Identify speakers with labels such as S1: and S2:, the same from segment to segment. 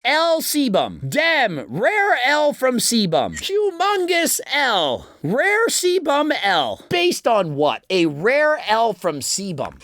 S1: L sebum. Damn, rare L from sebum. Humongous L. Rare sebum L. Based on what? A rare L from sebum.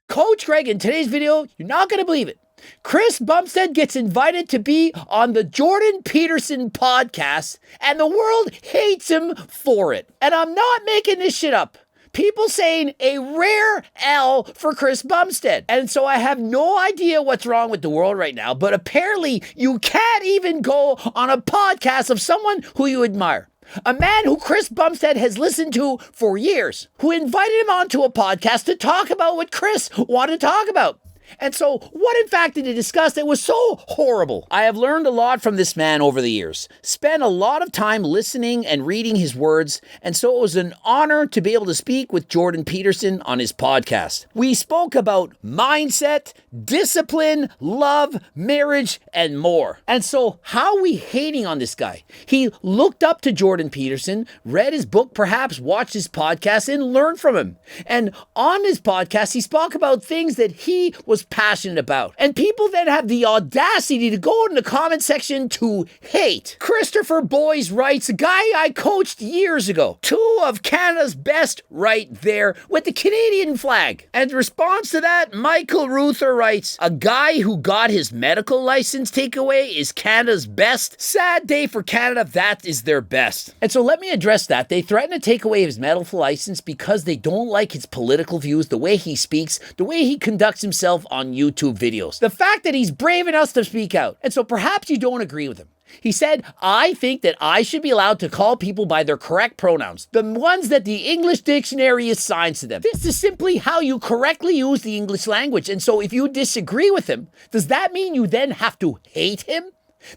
S1: Coach Greg, in today's video, you're not going to believe it. Chris Bumstead gets invited to be on the Jordan Peterson podcast, and the world hates him for it. And I'm not making this shit up. People saying a rare L for Chris Bumstead. And so I have no idea what's wrong with the world right now, but apparently you can't even go on a podcast of someone who you admire. A man who Chris Bumstead has listened to for years, who invited him onto a podcast to talk about what Chris wanted to talk about. And so, what in fact did he discuss that was so horrible? I have learned a lot from this man over the years, spent a lot of time listening and reading his words, and so it was an honor to be able to speak with Jordan Peterson on his podcast. We spoke about mindset, discipline, love, marriage, and more. And so, how are we hating on this guy? He looked up to Jordan Peterson, read his book perhaps, watched his podcast, and learned from him. And on his podcast, he spoke about things that he was passionate about. And people then have the audacity to go in the comment section to hate. Christopher Boyes writes, a guy I coached years ago. 2 of Canada's best right there with the Canadian flag. And in response to that, Michael Ruther writes, a guy who got his medical license taken away is Canada's best. Sad day for Canada, that is their best. And so let me address that. They threaten to take away his medical license because they don't like his political views, the way he speaks, the way he conducts himself on YouTube videos. The fact that he's brave enough to speak out. And so perhaps you don't agree with him. He said, I think that I should be allowed to call people by their correct pronouns, the ones that the English dictionary assigns to them. This is simply how you correctly use the English language. And so if you disagree with him, does that mean you then have to hate him?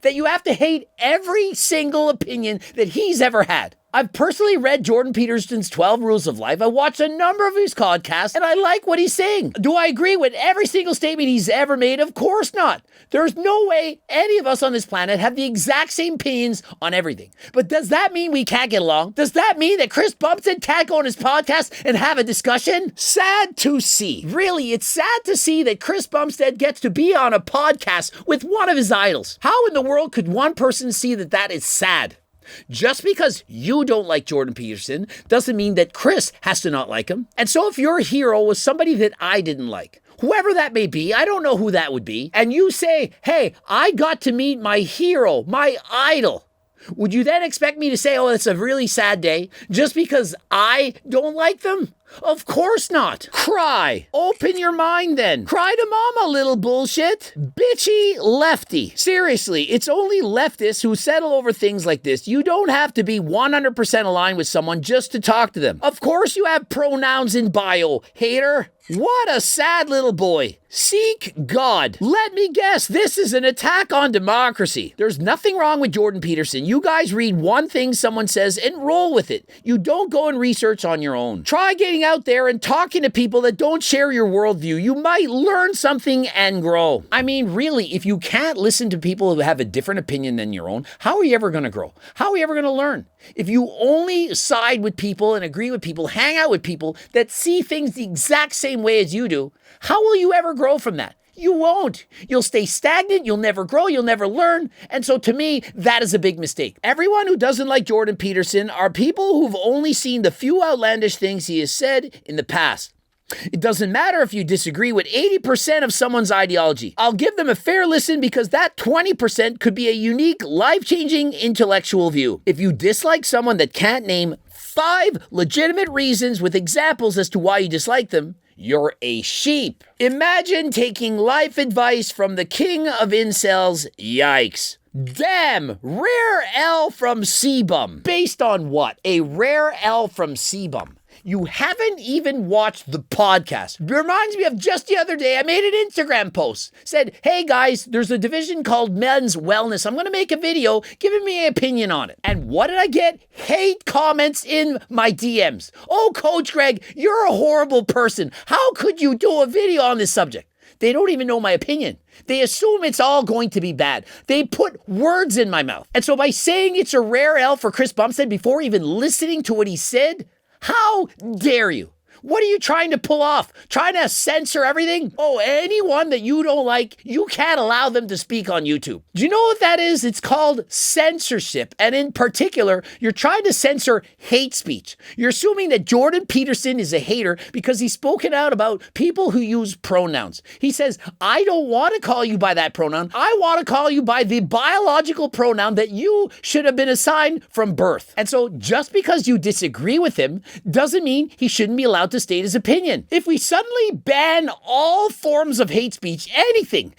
S1: That you have to hate every single opinion that he's ever had? I've personally read Jordan Peterson's 12 Rules of Life. I watched a number of his podcasts, and I like what he's saying. Do I agree with every single statement he's ever made? Of course not. There's no way any of us on this planet have the exact same opinions on everything. But does that mean we can't get along? Does that mean that Chris Bumstead can't go on his podcast and have a discussion? Sad to see. Really, it's sad to see that Chris Bumstead gets to be on a podcast with one of his idols. How in the world could one person see that that is sad? Just because you don't like Jordan Peterson doesn't mean that Chris has to not like him. And so if your hero was somebody that I didn't like, whoever that may be, I don't know who that would be, and you say, hey, I got to meet my hero, my idol, would you then expect me to say, oh, it's a really sad day just because I don't like them? Of course not. Cry. Open your mind then. Cry to mama, little bullshit. Bitchy lefty. Seriously, it's only leftists who settle over things like this. You don't have to be 100% aligned with someone just to talk to them. Of course you have pronouns in bio, hater. What a sad little boy. Seek God. Let me guess, this is an attack on democracy. There's nothing wrong with Jordan Peterson. You guys read one thing someone says and roll with it. You don't go and research on your own. Try getting out there and talking to people that don't share your worldview. You might learn something and grow. I mean, really, if you can't listen to people who have a different opinion than your own, how are you ever going to grow? How are you ever going to learn? If you only side with people and agree with people, hang out with people that see things the exact same way as you do, how will you ever grow from that? You won't. You'll stay stagnant. You'll never grow. You'll never learn. And so to me, that is a big mistake. Everyone who doesn't like Jordan Peterson are people who've only seen the few outlandish things he has said in the past. It doesn't matter if you disagree with 80% of someone's ideology. I'll give them a fair listen because that 20% could be a unique, life-changing intellectual view. If you dislike someone that can't name 5 legitimate reasons with examples as to why you dislike them, you're a sheep. Imagine taking life advice from the king of incels. Yikes. Damn, rare L from sebum. Based on what? A rare L from sebum. You haven't even watched the podcast. Reminds me of just the other day, I made an Instagram post. Said, hey guys, there's a division called men's wellness. I'm going to make a video giving me an opinion on it. And what did I get? Hate comments in my DMs. Oh, Coach Greg, you're a horrible person. How could you do a video on this subject? They don't even know my opinion. They assume it's all going to be bad. They put words in my mouth. And so by saying it's a rare L for Chris Bumstead before even listening to what he said, how dare you? What are you trying to pull off? Trying to censor everything? Oh, anyone that you don't like, you can't allow them to speak on YouTube. Do you know what that is? It's called censorship. And in particular, you're trying to censor hate speech. You're assuming that Jordan Peterson is a hater because he's spoken out about people who use pronouns. He says, I don't want to call you by that pronoun. I want to call you by the biological pronoun that you should have been assigned from birth. And so just because you disagree with him doesn't mean he shouldn't be allowed to state his opinion. If we suddenly ban all forms of hate speech, anything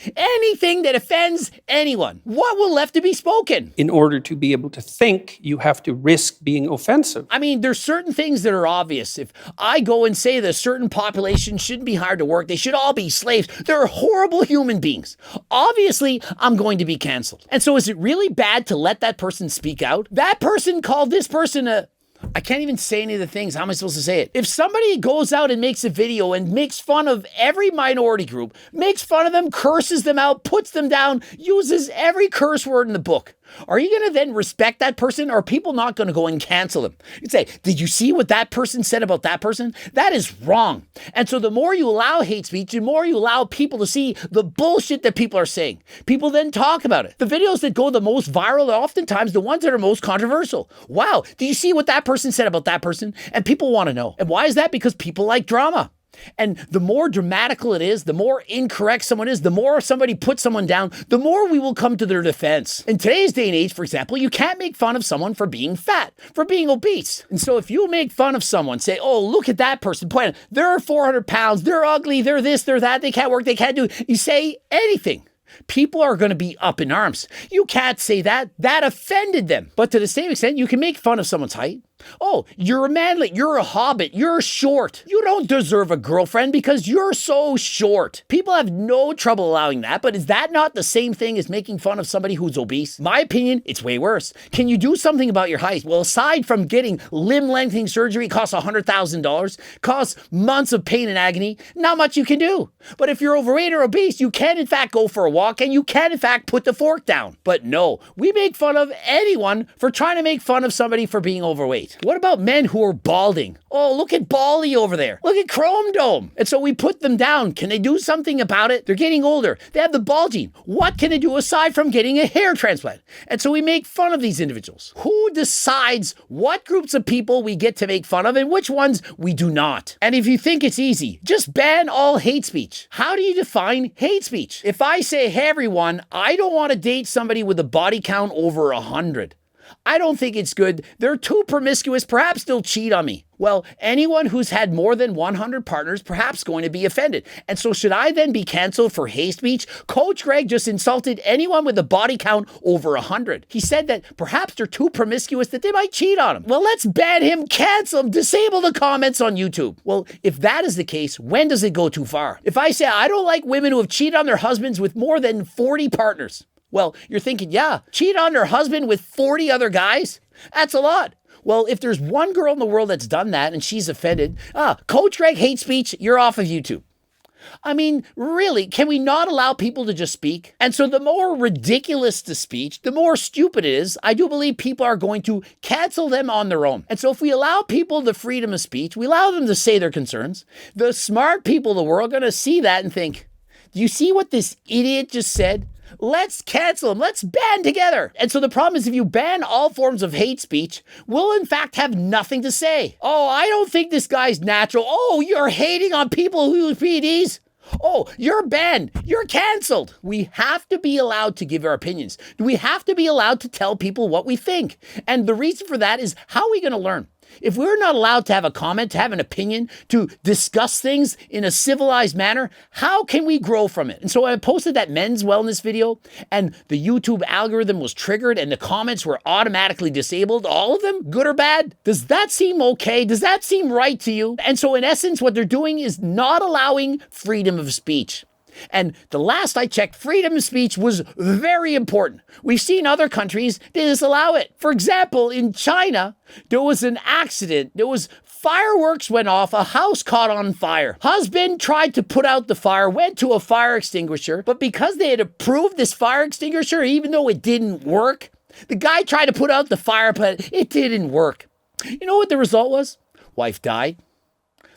S1: that offends anyone, what will left to be spoken?
S2: In order to be able to think, you have to risk being offensive.
S1: I mean, there's certain things that are obvious. If I go and say that a certain population shouldn't be hired to work, they should all be slaves, they're horrible human beings. Obviously, I'm going to be canceled. And so is it really bad to let that person speak out? That person called this person a... I can't even say any of the things. How am I supposed to say it? If somebody goes out and makes a video and makes fun of every minority group, makes fun of them, curses them out, puts them down, uses every curse word in the book, are you going to then respect that person, or are people not going to go and cancel them? You'd say, did you see what that person said about that person? That is wrong. And so the more you allow hate speech, the more you allow people to see the bullshit that people are saying. People then talk about it. The videos that go the most viral are oftentimes the ones that are most controversial. Wow, did you see what that person said about that person? And people want to know. And why is that? Because people like drama. And the more dramatical it is, the more incorrect someone is, the more somebody puts someone down, the more we will come to their defense. In today's day and age, for example, you can't make fun of someone for being fat, for being obese. And so if you make fun of someone, say, oh, look at that person, point, they're 400 pounds, they're ugly, they're this, they're that, they can't work, they can't do, you say anything, people are going to be up in arms. You can't say that. That offended them. But to the same extent, you can make fun of someone's height. Oh, you're a manlet, you're a hobbit, you're short. You don't deserve a girlfriend because you're so short. People have no trouble allowing that, but is that not the same thing as making fun of somebody who's obese? My opinion, it's way worse. Can you do something about your height? Well, aside from getting limb lengthening surgery, costs $100,000, costs months of pain and agony, not much you can do. But if you're overweight or obese, you can in fact go for a walk and you can in fact put the fork down. But no, we make fun of anyone for trying to make fun of somebody for being overweight. What about men who are balding? Oh, look at Baldy over there. Look at Chrome Dome. And so we put them down. Can they do something about it? They're getting older. They have the balding. What can they do aside from getting a hair transplant? And so we make fun of these individuals. Who decides what groups of people we get to make fun of and which ones we do not? And if you think it's easy, just ban all hate speech. How do you define hate speech? If I say, hey everyone, I don't want to date somebody with a body count over 100. I don't think it's good. They're too promiscuous. Perhaps they'll cheat on me. Well, anyone who's had more than 100 partners perhaps going to be offended. And so should I then be canceled for hate speech? Coach Greg just insulted anyone with a body count over 100. He said that perhaps they're too promiscuous that they might cheat on him. Well, let's ban him, cancel him, disable the comments on YouTube. Well, if that is the case, when does it go too far? If I say I don't like women who have cheated on their husbands with more than 40 partners, well, you're thinking, yeah, cheat on her husband with 40 other guys? That's a lot. Well, if there's one girl in the world that's done that and she's offended, Coach Greg hate speech, you're off of YouTube. I mean, really, can we not allow people to just speak? And so the more ridiculous the speech, the more stupid it is, I do believe people are going to cancel them on their own. And so if we allow people the freedom of speech, we allow them to say their concerns, the smart people of the world are going to see that and think, do you see what this idiot just said? Let's cancel them. Let's band together. And so the problem is if you ban all forms of hate speech, we'll in fact have nothing to say. Oh, I don't think this guy's natural. Oh, you're hating on people who use PEDs. Oh, you're banned. You're canceled. We have to be allowed to give our opinions. We have to be allowed to tell people what we think. And the reason for that is how are we going to learn? If we're not allowed to have a comment, to have an opinion, to discuss things in a civilized manner, how can we grow from it? And so I posted that men's wellness video and the YouTube algorithm was triggered and the comments were automatically disabled, all of them, good or bad. Does that seem okay? Does that seem right to you? And so in essence, what they're doing is not allowing freedom of speech. And the last I checked, freedom of speech was very important. We've seen other countries, they disallow it. For example, in China, there was an accident. There was fireworks went off, a house caught on fire. Husband tried to put out the fire, went to a fire extinguisher, but because they had approved this fire extinguisher, even though it didn't work, the guy tried to put out the fire, but it didn't work. You know what the result was? Wife died.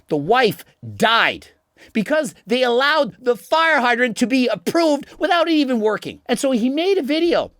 S1: The wife died because they allowed the fire hydrant to be approved without it even working. And so he made a video,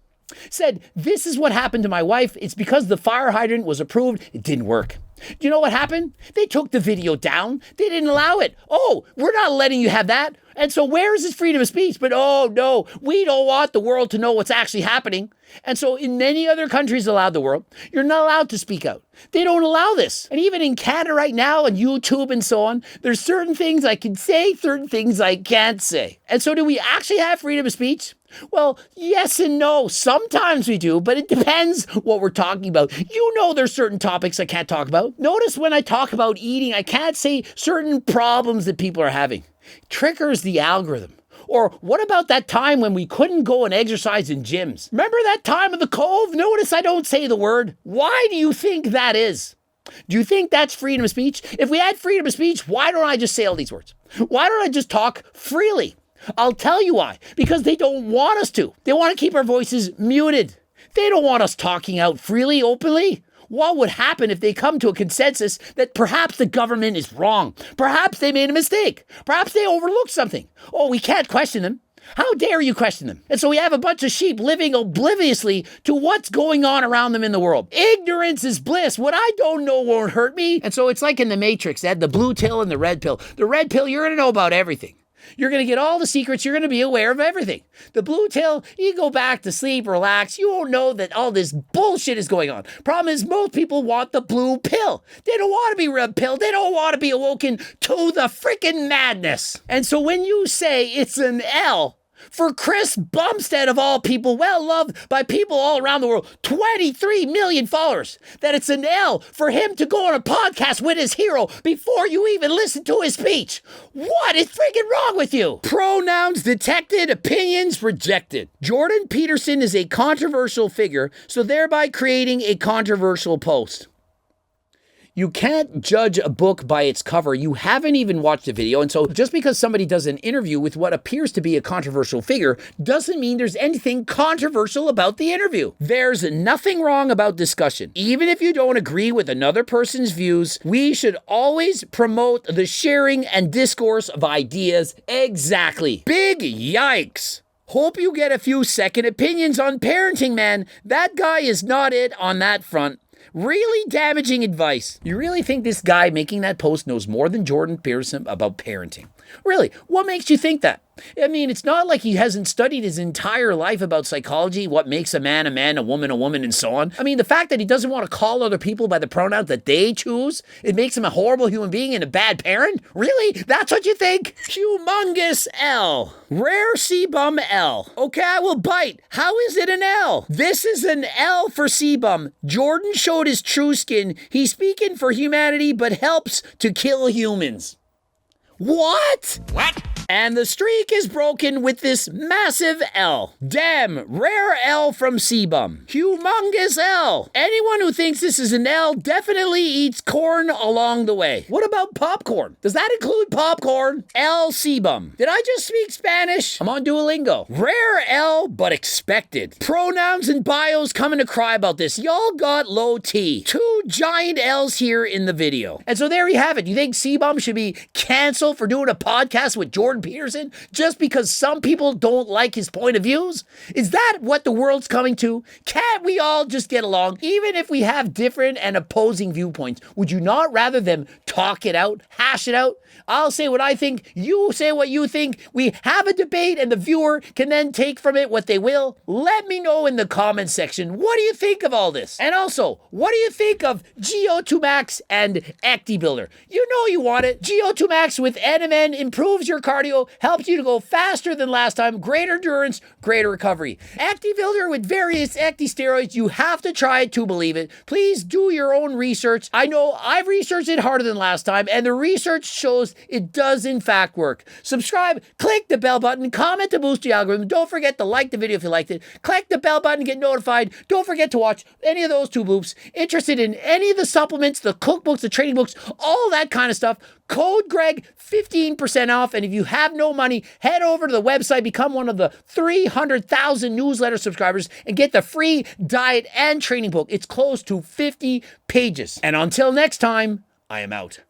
S1: said, this is what happened to my wife. It's because the fire hydrant was approved. It didn't work. Do you know what happened? They took the video down. They didn't allow it. Oh, we're not letting you have that. And so where is his freedom of speech? But oh no, we don't want the world to know what's actually happening. And so in many other countries allowed the world, you're not allowed to speak out. They don't allow this. And even in Canada right now and YouTube and so on, there's certain things I can say, certain things I can't say. And so do we actually have freedom of speech? Well, yes and no. Sometimes we do, but it depends what we're talking about. You know there's certain topics I can't talk about. Notice when I talk about eating, I can't say certain problems that people are having. Triggers the algorithm. Or what about that time when we couldn't go and exercise in gyms? Remember that time of the cove? Notice I don't say the word. Why do you think that is? Do you think that's freedom of speech? If we had freedom of speech, why don't I just say all these words? Why don't I just talk freely? I'll tell you why. Because they don't want us to. They want to keep our voices muted. They don't want us talking out freely, openly. What would happen if they come to a consensus that perhaps the government is wrong? Perhaps they made a mistake. Perhaps they overlooked something. Oh, we can't question them. How dare you question them? And so we have a bunch of sheep living obliviously to what's going on around them in the world. Ignorance is bliss. What I don't know won't hurt me. And so it's like in the Matrix, they had the blue pill and the red pill. The red pill, you're going to know about everything. You're going to get all the secrets. You're going to be aware of everything. The blue pill, you go back to sleep, relax. You won't know that all this bullshit is going on. Problem is, most people want the blue pill. They don't want to be red pill. They don't want to be awoken to the freaking madness. And so when you say it's an L for Chris Bumstead, of all people, well loved by people all around the world, 23 million followers, that it's an L for him to go on a podcast with his hero before you even listen to his speech. What is freaking wrong with you? Pronouns detected, opinions rejected. Jordan Peterson is a controversial figure, so thereby creating a controversial post. You can't judge a book by its cover. You haven't even watched the video. And so just because somebody does an interview with what appears to be a controversial figure doesn't mean there's anything controversial about the interview. There's nothing wrong about discussion. Even if you don't agree with another person's views, we should always promote the sharing and discourse of ideas. Exactly. Big yikes. Hope you get a few second opinions on parenting, man. That guy is not it on that front. Really damaging advice. You really think this guy making that post knows more than Jordan Peterson about parenting? Really? What makes you think that? I mean, it's not like he hasn't studied his entire life about psychology, what makes a man, a woman, and so on. I mean, the fact that he doesn't want to call other people by the pronouns that they choose, it makes him a horrible human being and a bad parent? Really? That's what you think? Humongous L. Rare sebum L. Okay, I will bite. How is it an L? This is an L for sebum. Jordan showed his true skin. He's speaking for humanity, but helps to kill humans. What?
S3: What?
S1: And the streak is broken with this massive L. Damn, rare L from sebum. Humongous L. Anyone who thinks this is an L definitely eats corn along the way. What about popcorn? Does that include popcorn? L sebum. Did I just speak Spanish? I'm on Duolingo. Rare L, but expected. Pronouns and bios coming to cry about this. Y'all got low T. 2 giant L's here in the video. And so there you have it. You think sebum should be canceled for doing a podcast with Jordan Peterson just because some people don't like his point of views? Is that what the world's coming to? Can't we all just get along? Even if we have different and opposing viewpoints, would you not rather them talk it out, hash it out? I'll say what I think, you say what you think, we have a debate and the viewer can then take from it what they will. Let me know in the comments section, what do you think of all this? And also, what do you think of GO2 Max and ActiBuilder? You know you want it. GO2 Max with NMN improves your cardio, helps you to go faster than last time, greater endurance, greater recovery. ActiBuilder with various acti steroids, you have to try it to believe it. Please do your own research. I know I've researched it harder than last time, and the research shows it does in fact work. Subscribe, click the bell button, comment to boost the algorithm. Don't forget to like the video if you liked it. Click the bell button, get notified. Don't forget to watch any of those 2 bloops. Interested in any of the supplements, the cookbooks, the training books, all that kind of stuff. Code Greg, 15% off. And if you have no money, head over to the website, become one of the 300,000 newsletter subscribers, and get the free diet and training book. It's close to 50 pages. And until next time, I am out.